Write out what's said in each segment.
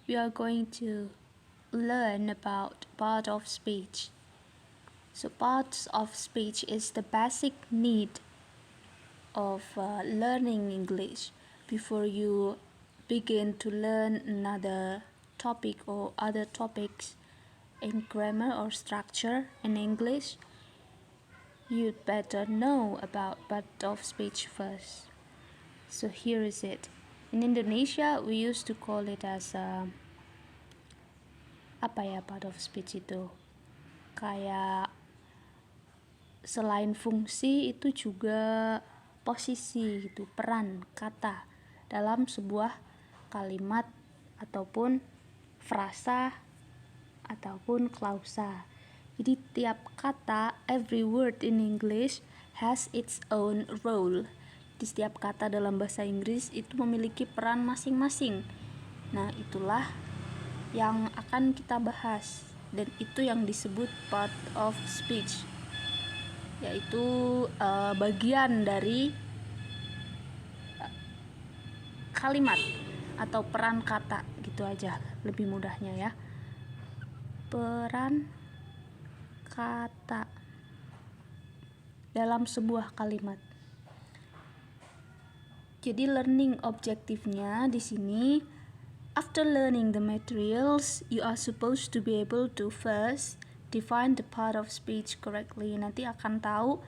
we are going to learn about part of speech. So parts of speech is the basic need of learning English before you begin to learn another topic or other topics in grammar or structure in English. You'd better know about part of speech first. So here is it. In Indonesia, we used to call it as part of speech itu? Kayak selain fungsi itu juga posisi gitu, peran kata dalam sebuah kalimat ataupun frasa ataupun klausa. Jadi tiap kata, every word in English has its own role. Di setiap kata dalam bahasa Inggris itu memiliki peran masing-masing. Nah, itulah yang akan kita bahas, dan itu yang disebut part of speech, yaitu bagian dari kalimat atau peran kata, gitu aja lebih mudahnya ya. Peran kata dalam sebuah kalimat. Jadi learning objektifnya di sini, after learning the materials, you are supposed to be able to first define the part of speech correctly. Nanti akan tahu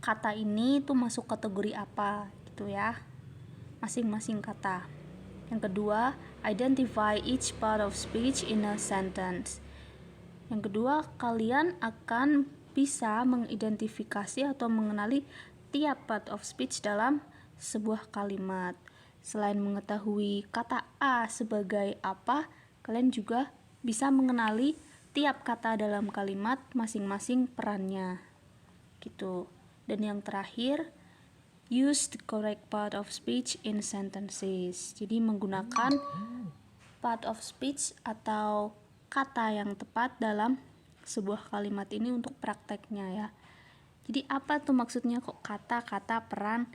kata ini tuh masuk kategori apa gitu ya, masing-masing kata. Yang kedua, identify each part of speech in a sentence. Yang kedua, kalian akan bisa mengidentifikasi atau mengenali tiap part of speech dalam sebuah kalimat. Selain mengetahui kata A sebagai apa, kalian juga bisa mengenali tiap kata dalam kalimat masing-masing perannya. Gitu. Dan yang terakhir, use the correct part of speech in sentences. Jadi menggunakan part of speech atau kata yang tepat dalam sebuah kalimat ini untuk prakteknya ya. Jadi apa tuh maksudnya kok kata-kata peran?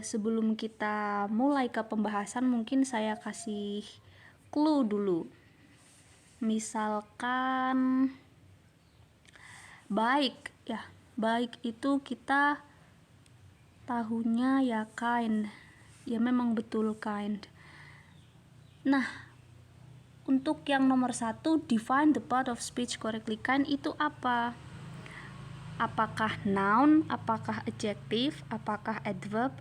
Sebelum kita mulai ke pembahasan, mungkin saya kasih clue dulu. Misalkan baik ya, baik itu kita tahunya ya kind, ya memang betul kind. Nah, untuk yang nomor 1, define the part of speech correctly. Kind itu apa? Apakah noun, apakah adjective, apakah adverb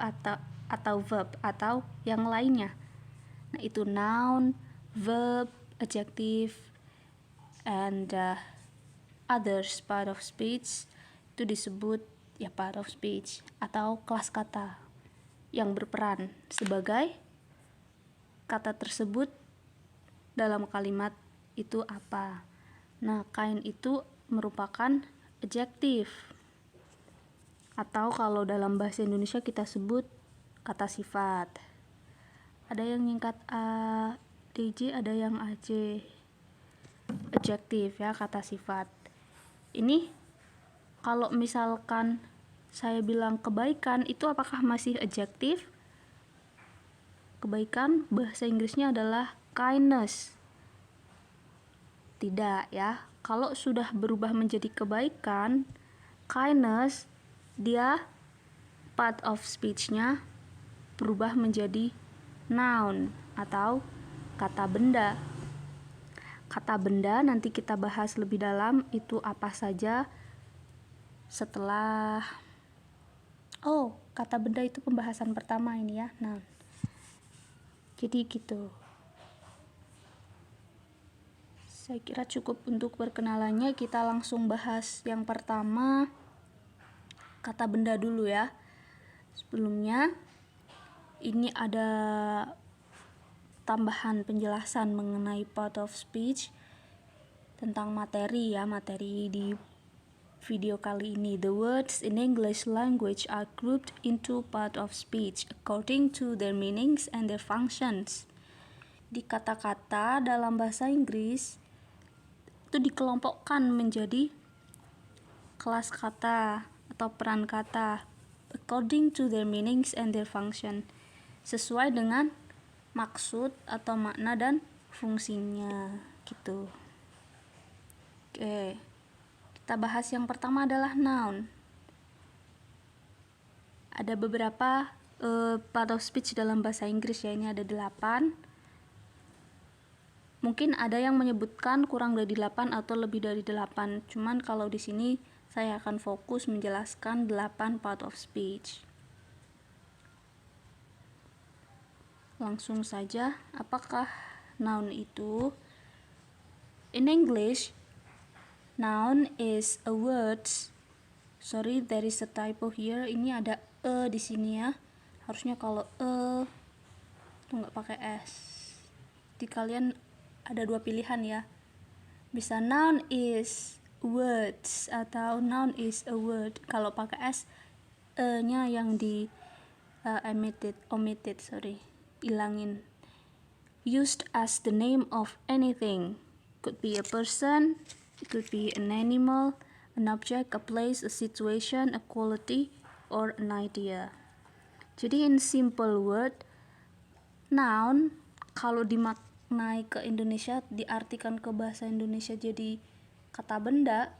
atau verb atau yang lainnya. Nah, itu noun, verb, adjective, and others part of speech itu disebut ya part of speech atau kelas kata yang berperan sebagai kata tersebut dalam kalimat itu apa. Nah, kind itu merupakan adjective, atau kalau dalam bahasa Indonesia kita sebut kata sifat. Ada yang nyingkat A, DJ, ada yang AJ. Adjective ya, kata sifat. Ini kalau misalkan saya bilang kebaikan, itu apakah masih adjective? Kebaikan bahasa Inggrisnya adalah kindness. Tidak ya. Kalau sudah berubah menjadi kebaikan, kindness, dia part of speech-nya berubah menjadi noun atau kata benda. Kata benda nanti kita bahas lebih dalam itu apa saja setelah kata benda itu pembahasan pertama ini ya. Nah, jadi gitu. Saya kira cukup untuk perkenalannya. Kita langsung bahas yang pertama, kata benda dulu ya. Sebelumnya ini ada tambahan penjelasan mengenai part of speech tentang materi ya, materi di video kali ini. The words in English language are grouped into part of speech according to their meanings and their functions. Di kata-kata dalam bahasa Inggris itu dikelompokkan menjadi kelas kata atau peran kata according to their meanings and their function, sesuai dengan maksud atau makna dan fungsinya gitu. Oke, kita bahas yang pertama adalah noun. Ada beberapa part of speech dalam bahasa Inggris ya, ini ada 8. Mungkin ada yang menyebutkan kurang dari 8 atau lebih dari 8. Cuman kalau di sini saya akan fokus menjelaskan 8 part of speech. Langsung saja, apakah noun itu? In English, noun is a word. Sorry, there is a typo here. Ini ada di sini ya. Harusnya kalau itu nggak pakai s. Di kalian ada 2 pilihan ya. Bisa noun is words atau noun is a word. Kalau pakai s, nya yang di omitted, ilangin. Used as the name of anything. Could be a person, it could be an animal, an object, a place, a situation, a quality, or an idea. Jadi in simple word, noun kalau dimaknai ke Indonesia, diartikan ke bahasa Indonesia jadi kata benda,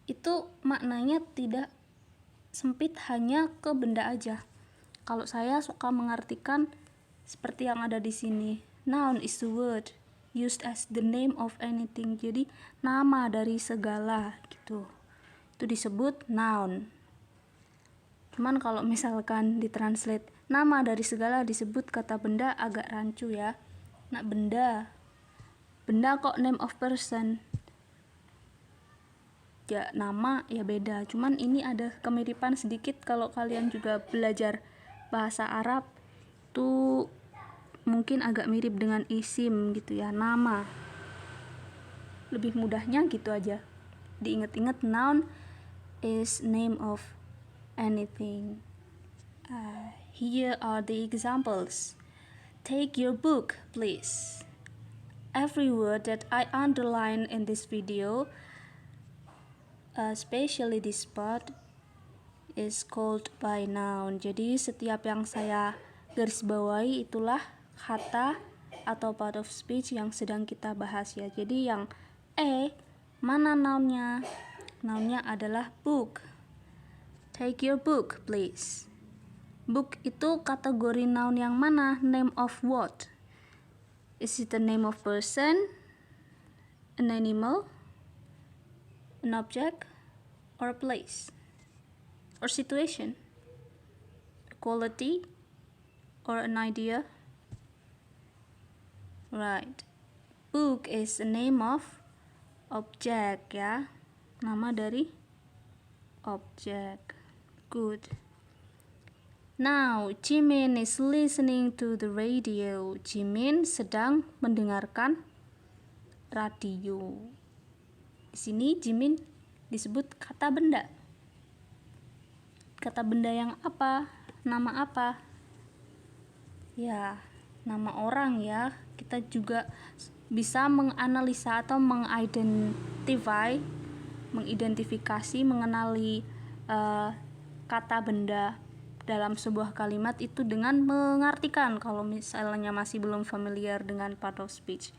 itu maknanya tidak sempit hanya ke benda aja. Kalau saya suka mengartikan seperti yang ada di sini. Noun is a word used as the name of anything. Jadi nama dari segala gitu. Itu disebut noun. Cuman kalau misalkan ditranslate nama dari segala disebut kata benda, agak rancu ya. Nah, benda kok name of person. Ya nama ya beda. Cuman ini ada kemiripan sedikit kalau kalian juga belajar bahasa Arab tuh mungkin agak mirip dengan isim gitu ya, nama. Lebih mudahnya gitu aja. Diingat-ingat, noun is name of anything. Here are the examples. Take your book, please. Every word that I underline in this video, especially this part, is called by noun. Jadi setiap yang saya garis bawahi itulah kata atau part of speech yang sedang kita bahas ya. Jadi yang mana nounnya? Nounnya adalah book. Take your book, please. Book itu kategori noun yang mana? Name of what? Is it a name of person, an animal, an object, or a place, or situation, a quality, or an idea? Right. Book is a name of object ya. Nama dari object. Good. Now, Jimin is listening to the radio. Jimin sedang mendengarkan radio. Di sini Jimin disebut kata benda. Kata benda yang apa? Nama apa? Ya, nama orang ya. Kita juga bisa menganalisa atau mengidentifikasi, mengenali kata benda dalam sebuah kalimat itu dengan mengartikan kalau misalnya masih belum familiar dengan part of speech.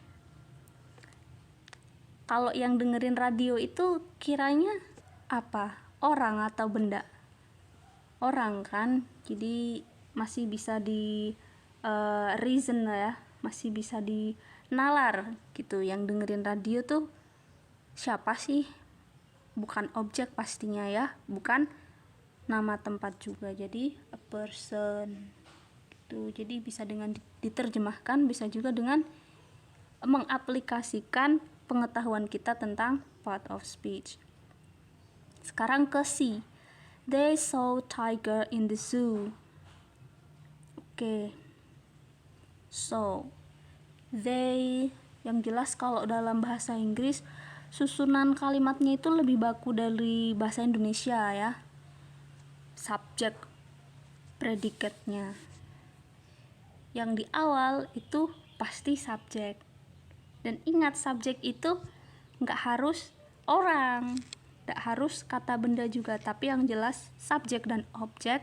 Kalau yang dengerin radio itu kiranya apa? Orang atau benda? Orang kan, jadi masih bisa di reason ya, masih bisa dinalar gitu. Yang dengerin radio tuh siapa sih? Bukan objek pastinya ya, bukan nama tempat juga. Jadi a person gitu. Jadi bisa dengan diterjemahkan, bisa juga dengan mengaplikasikan pengetahuan kita tentang part of speech. Sekarang ke C. They saw tiger in the zoo. Oke. So, they, yang jelas kalau dalam bahasa Inggris susunan kalimatnya itu lebih baku dari bahasa Indonesia ya. Subjek, predicate-nya. Yang di awal itu pasti subjek. Dan ingat, subjek itu nggak harus orang, nggak harus kata benda juga, tapi yang jelas subjek dan objek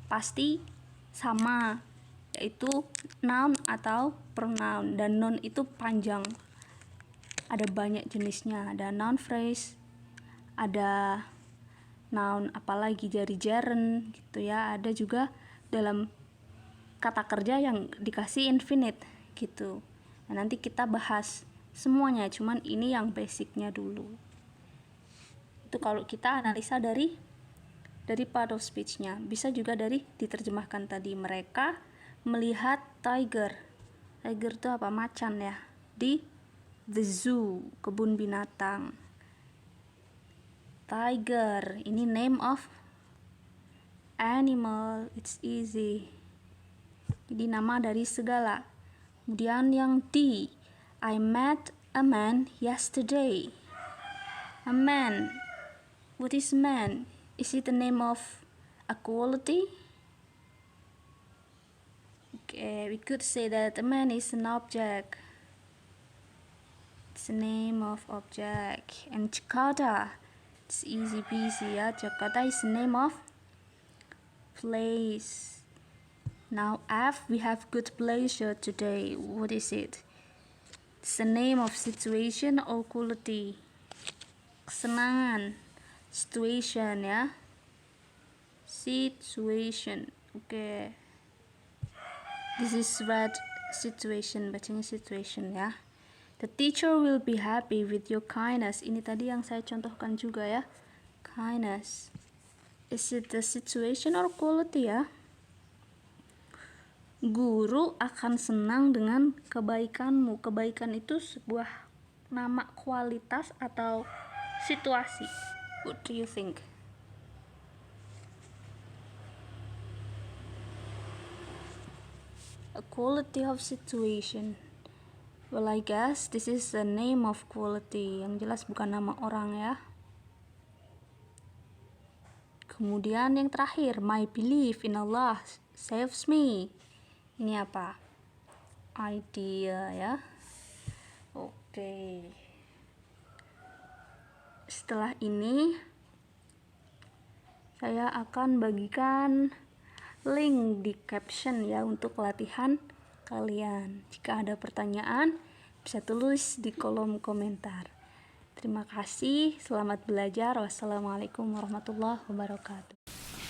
pasti sama. yaitu noun atau pronoun. Dan noun itu panjang, ada banyak jenisnya, ada noun phrase, ada noun apalagi dari gerund gitu ya, ada juga dalam kata kerja yang dikasih infinite gitu. Nah, nanti kita bahas semuanya, cuman ini yang basicnya dulu. Itu kalau kita analisa dari part of speech-nya. Bisa juga dari diterjemahkan tadi, mereka melihat tiger. Tiger itu apa? Macan ya. Di the zoo, kebun binatang. Tiger, ini name of animal, it's easy. Jadi nama dari segala. Kemudian yang D, I met a man yesterday. A man, what is man? Is it the name of a quality? Okay, we could say that a man is an object. It's the name of object. And Jakarta, it's easy peasy ya. Jakarta is the name of place. Now F, we have good pleasure today. What is it? It's the name of situation or quality. Kesenangan, situation ya. Situation. Okay. This is read situation, bacanya situation ya. The teacher will be happy with your kindness. Ini tadi yang saya contohkan juga ya. Kindness. Is it the situation or quality ya? Guru akan senang dengan kebaikanmu. Kebaikan itu sebuah nama kualitas atau situasi. What do you think? A quality of situation. Well, I guess this is the name of quality. Yang jelas bukan nama orang ya. Kemudian yang terakhir, my belief in Allah saves me. Ini apa? Idea ya. Oke. Setelah ini saya akan bagikan link di caption ya untuk latihan kalian. Jika ada pertanyaan bisa tulis di kolom komentar. Terima kasih, selamat belajar. Wassalamualaikum warahmatullahi wabarakatuh.